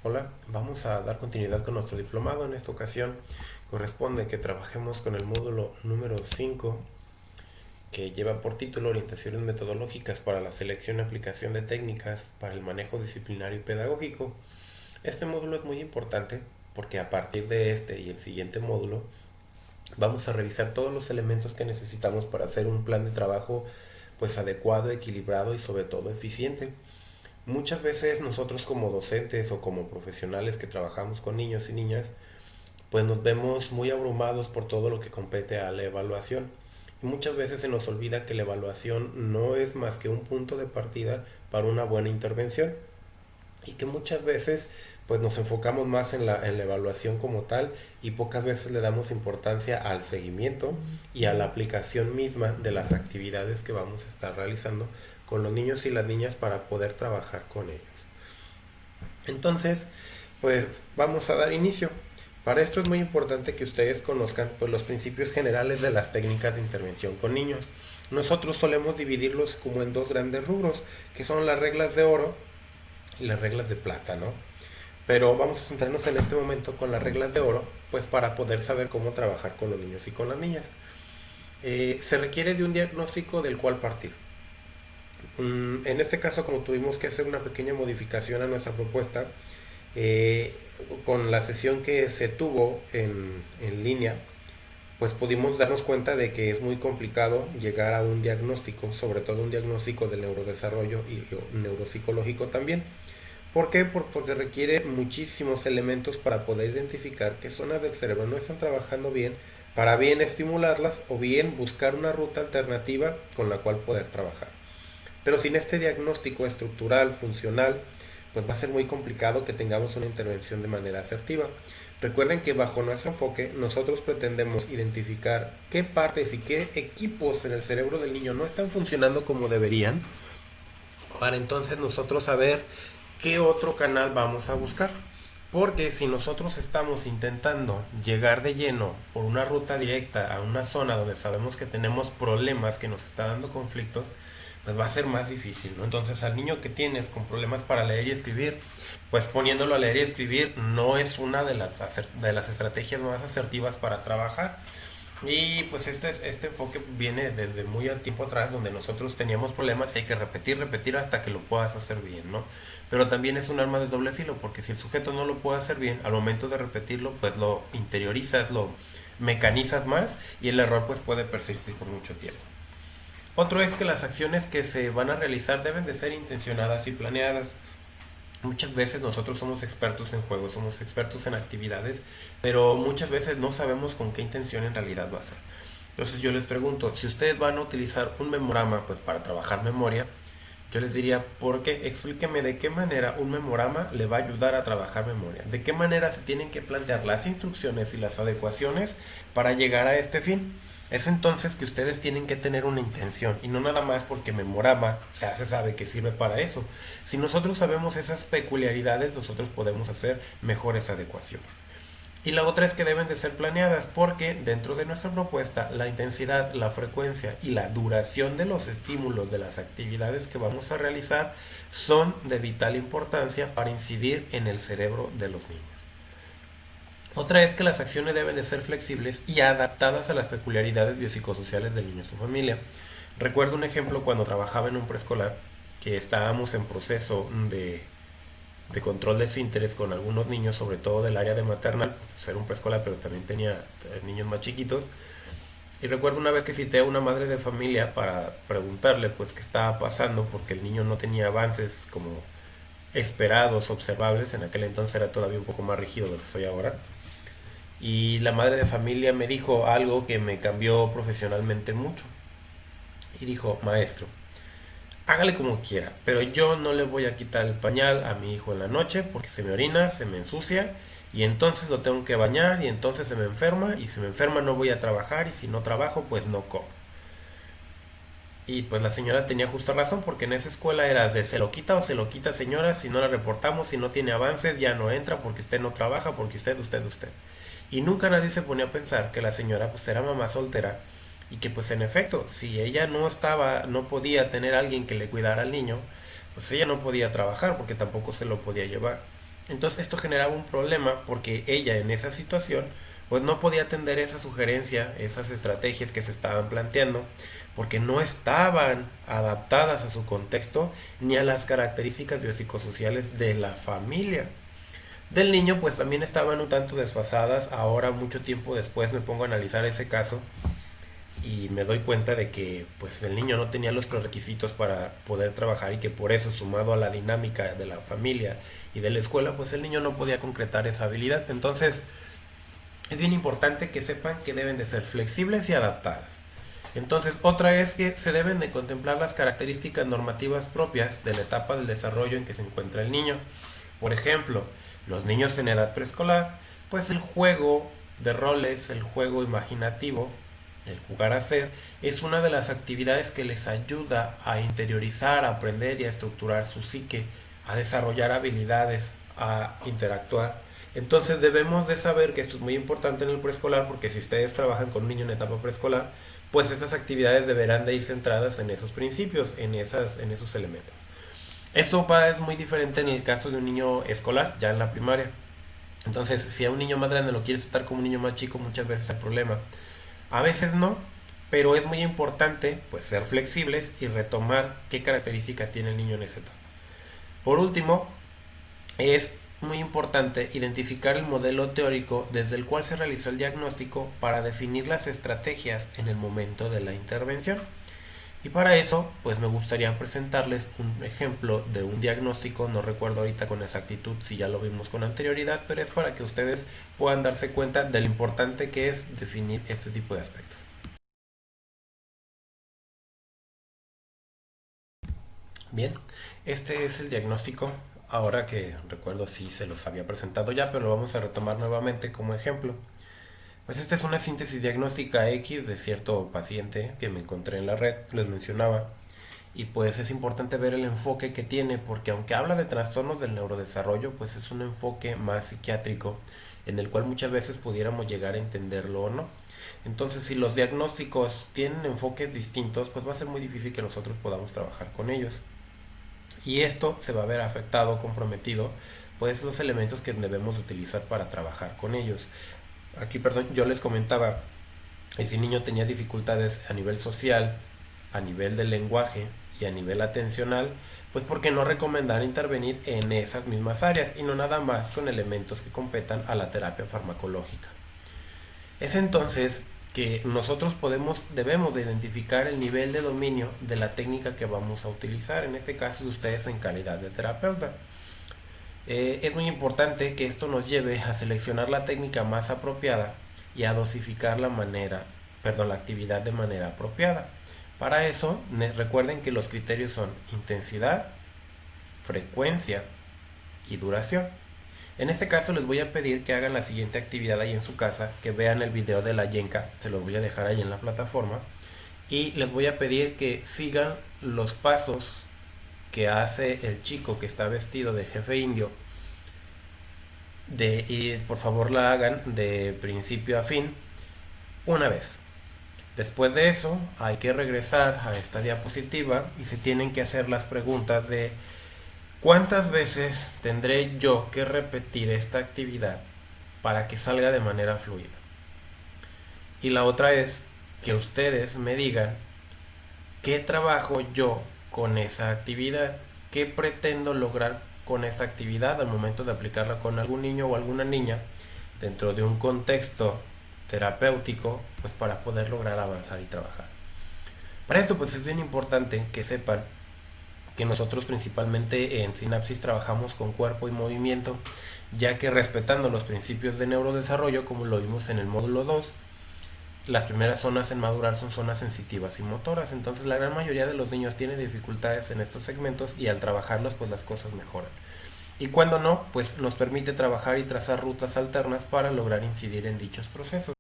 Hola, vamos a dar continuidad con nuestro diplomado. En esta ocasión corresponde que trabajemos con el módulo número 5, que lleva por título Orientaciones metodológicas para la selección y aplicación de técnicas para el manejo disciplinario y pedagógico. Este módulo es muy importante porque a partir de este y el siguiente módulo vamos a revisar todos los elementos que necesitamos para hacer un plan de trabajo pues adecuado, equilibrado y sobre todo eficiente. Muchas veces nosotros como docentes o como profesionales que trabajamos con niños y niñas, pues nos vemos muy abrumados por todo lo que compete a la evaluación. Y muchas veces se nos olvida que la evaluación no es más que un punto de partida para una buena intervención. Y que muchas veces pues nos enfocamos más en la evaluación como tal y pocas veces le damos importancia al seguimiento y a la aplicación misma de las actividades que vamos a estar realizando con los niños y las niñas para poder trabajar con ellos. Entonces, pues vamos a dar inicio. Para esto es muy importante que ustedes conozcan pues, los principios generales de las técnicas de intervención con niños. Nosotros solemos dividirlos como en dos grandes rubros, que son las reglas de oro y las reglas de plata, ¿no? Pero vamos a centrarnos en este momento con las reglas de oro, pues para poder saber cómo trabajar con los niños y con las niñas. Se requiere de un diagnóstico del cual partir. En este caso, como tuvimos que hacer una pequeña modificación a nuestra propuesta, eh, con la sesión que se tuvo en línea, pues pudimos darnos cuenta de que es muy complicado llegar a un diagnóstico, sobre todo un diagnóstico del neurodesarrollo y neuropsicológico también. ¿Por qué? Porque requiere muchísimos elementos para poder identificar qué zonas del cerebro no están trabajando bien, para bien estimularlas o bien buscar una ruta alternativa con la cual poder trabajar. Pero sin este diagnóstico estructural, funcional, pues va a ser muy complicado que tengamos una intervención de manera asertiva. Recuerden que bajo nuestro enfoque nosotros pretendemos identificar qué partes y qué equipos en el cerebro del niño no están funcionando como deberían, para entonces nosotros saber qué otro canal vamos a buscar. Porque si nosotros estamos intentando llegar de lleno por una ruta directa a una zona donde sabemos que tenemos problemas, que nos está dando conflictos, pues va a ser más difícil, ¿no? Entonces al niño que tienes con problemas para leer y escribir, pues poniéndolo a leer y escribir no es una de las estrategias más asertivas para trabajar. Y pues este enfoque viene desde muy a tiempo atrás, donde nosotros teníamos problemas y hay que repetir, repetir hasta que lo puedas hacer bien, ¿no? Pero también es un arma de doble filo, porque si el sujeto no lo puede hacer bien, al momento de repetirlo, pues lo interiorizas, lo mecanizas más y el error pues puede persistir por mucho tiempo. Otro es que las acciones que se van a realizar deben de ser intencionadas y planeadas. Muchas veces nosotros somos expertos en juegos, somos expertos en actividades, pero muchas veces no sabemos con qué intención en realidad va a ser. Entonces yo les pregunto, si ustedes van a utilizar un memorama pues para trabajar memoria, yo les diría, ¿por qué? Explíqueme de qué manera un memorama le va a ayudar a trabajar memoria. De qué manera se tienen que plantear las instrucciones y las adecuaciones para llegar a este fin. Es entonces que ustedes tienen que tener una intención y no nada más porque memorama se sabe que sirve para eso. Si nosotros sabemos esas peculiaridades, nosotros podemos hacer mejores adecuaciones. Y la otra es que deben de ser planeadas porque dentro de nuestra propuesta la intensidad, la frecuencia y la duración de los estímulos de las actividades que vamos a realizar son de vital importancia para incidir en el cerebro de los niños. Otra es que las acciones deben de ser flexibles y adaptadas a las peculiaridades biopsicosociales del niño y su familia. Recuerdo un ejemplo cuando trabajaba en un preescolar que estábamos en proceso de control de su interés con algunos niños, sobre todo del área de maternal, pues era un preescolar, pero también tenía niños más chiquitos. Y recuerdo una vez que cité a una madre de familia para preguntarle pues qué estaba pasando, porque el niño no tenía avances como esperados, observables. En aquel entonces era todavía un poco más rígido de lo que soy ahora. Y la madre de familia me dijo algo que me cambió profesionalmente mucho. Y dijo, maestro, hágale como quiera, pero yo no le voy a quitar el pañal a mi hijo en la noche porque se me orina, se me ensucia y entonces lo tengo que bañar y entonces se me enferma y si me enferma no voy a trabajar y si no trabajo pues no como. Y pues la señora tenía justa razón porque en esa escuela era de se lo quita o se lo quita señora, si no la reportamos, si no tiene avances ya no entra porque usted no trabaja, porque usted. Y nunca nadie se ponía a pensar que la señora pues era mamá soltera y que pues en efecto, si ella no estaba, no podía tener a alguien que le cuidara al niño, pues ella no podía trabajar porque tampoco se lo podía llevar. Entonces esto generaba un problema porque ella en esa situación pues no podía atender esa sugerencia, esas estrategias que se estaban planteando, porque no estaban adaptadas a su contexto ni a las características biopsicosociales de la familia. Del niño pues también estaban un tanto desfasadas. Ahora mucho tiempo después me pongo a analizar ese caso y me doy cuenta de que pues el niño no tenía los prerequisitos para poder trabajar y que por eso, sumado a la dinámica de la familia y de la escuela, pues el niño no podía concretar esa habilidad. Entonces es bien importante que sepan que deben de ser flexibles y adaptadas. Entonces, otra es que se deben de contemplar las características normativas propias de la etapa del desarrollo en que se encuentra el niño. Por ejemplo, los niños en edad preescolar, pues el juego de roles, el juego imaginativo, el jugar a ser, es una de las actividades que les ayuda a interiorizar, a aprender y a estructurar su psique, a desarrollar habilidades, a interactuar. Entonces debemos de saber que esto es muy importante en el preescolar, porque si ustedes trabajan con un niño en etapa preescolar, pues esas actividades deberán de ir centradas en esos principios, en esos elementos. Esto es muy diferente en el caso de un niño escolar, ya en la primaria. Entonces, si a un niño más grande lo quieres tratar como un niño más chico, muchas veces hay problema. A veces no, pero es muy importante pues ser flexibles y retomar qué características tiene el niño en esa etapa. Por último, es muy importante identificar el modelo teórico desde el cual se realizó el diagnóstico para definir las estrategias en el momento de la intervención. Y para eso, pues me gustaría presentarles un ejemplo de un diagnóstico. No recuerdo ahorita con exactitud si ya lo vimos con anterioridad, pero es para que ustedes puedan darse cuenta de lo importante que es definir este tipo de aspectos. Bien, este es el diagnóstico. Ahora que recuerdo si se los había presentado ya, pero lo vamos a retomar nuevamente como ejemplo. Pues esta es una síntesis diagnóstica X de cierto paciente que me encontré en la red, les mencionaba. Y pues es importante ver el enfoque que tiene, porque aunque habla de trastornos del neurodesarrollo, pues es un enfoque más psiquiátrico, en el cual muchas veces pudiéramos llegar a entenderlo o no. Entonces, si los diagnósticos tienen enfoques distintos, pues va a ser muy difícil que nosotros podamos trabajar con ellos. Y esto se va a ver afectado, comprometido, pues los elementos que debemos utilizar para trabajar con ellos. Aquí, perdón, yo les comentaba, ese niño tenía dificultades a nivel social, a nivel del lenguaje y a nivel atencional, pues porque no recomendar intervenir en esas mismas áreas y no nada más con elementos que competan a la terapia farmacológica. Es entonces que nosotros debemos de identificar el nivel de dominio de la técnica que vamos a utilizar, en este caso de ustedes en calidad de terapeuta. Es muy importante que esto nos lleve a seleccionar la técnica más apropiada y a dosificar la actividad de manera apropiada. Para eso, recuerden que los criterios son intensidad, frecuencia y duración. En este caso les voy a pedir que hagan la siguiente actividad ahí en su casa, que vean el video de la Yenka, se los voy a dejar ahí en la plataforma, y les voy a pedir que sigan los pasos que hace el chico que está vestido de jefe indio, y por favor la hagan de principio a fin una vez. Después de eso hay que regresar a esta diapositiva y se tienen que hacer las preguntas de ¿cuántas veces tendré yo que repetir esta actividad para que salga de manera fluida? Y la otra es que ustedes me digan qué trabajo yo con esa actividad, qué pretendo lograr con esta actividad al momento de aplicarla con algún niño o alguna niña dentro de un contexto terapéutico, pues para poder lograr avanzar y trabajar. Para esto pues es bien importante que sepan que nosotros principalmente en Sinapsis trabajamos con cuerpo y movimiento, ya que respetando los principios de neurodesarrollo, como lo vimos en el módulo 2, las primeras zonas en madurar son zonas sensitivas y motoras. Entonces la gran mayoría de los niños tienen dificultades en estos segmentos y al trabajarlos pues las cosas mejoran. Y cuando no, pues nos permite trabajar y trazar rutas alternas para lograr incidir en dichos procesos.